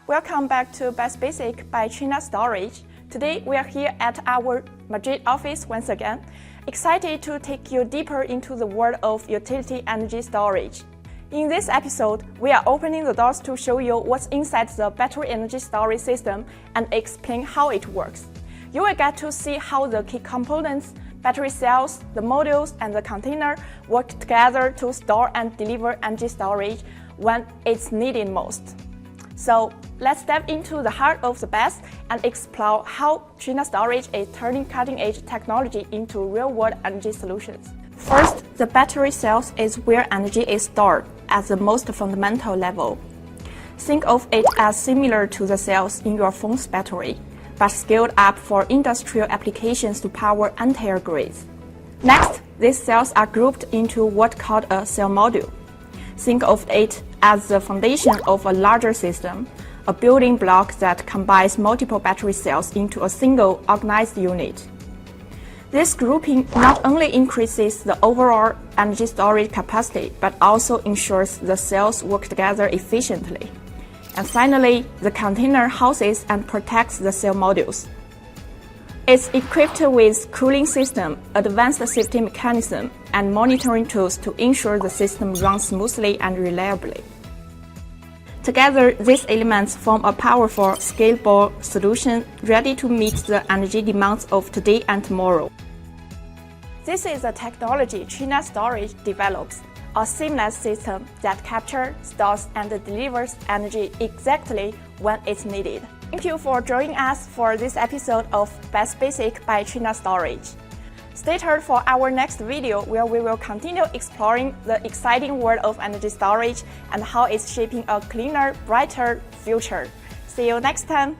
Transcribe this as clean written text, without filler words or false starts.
welcome back to BESS Basic by Trina Storage. Today we are here at our Madrid office once again, excited to take you deeper into the world of utility energy storage. In this episode, we are opening the doors to show you what's inside the battery energy storage system and explain how it works. You will get to see how the key components, battery cells, the modules, and the container work together to store and deliver energy storage when it's needed most. So let's dive into the heart of the BESS and explore how Trina Storage is turning cutting-edge technology into real-world energy solutions. First, the battery cells is where energy is stored at the most fundamental level. Think of it as similar to the cells in your phone's battery, but scaled up for industrial applications to power entire grids. Next, these cells are grouped into what's called a cell module. Think of it as the foundation of a larger system, a building block that combines multiple battery cells into a single organized unit. This grouping not only increases the overall energy storage capacity, but also ensures the cells work together efficiently. And finally, the container houses and protects the cell modules. It's equipped with cooling system, advanced safety mechanism, and monitoring tools to ensure the system runs smoothly and reliably. Together, these elements form a powerful, scalable solution ready to meet the energy demands of today and tomorrow. This is the technology Trina Storage develops, a seamless system that captures, stores, and delivers energy exactly when it's needed. Thank you for joining us for this episode of BESS Basic by Trina Storage. Stay tuned for our next video where we will continue exploring the exciting world of energy storage and how it's shaping a cleaner, brighter future. See you next time!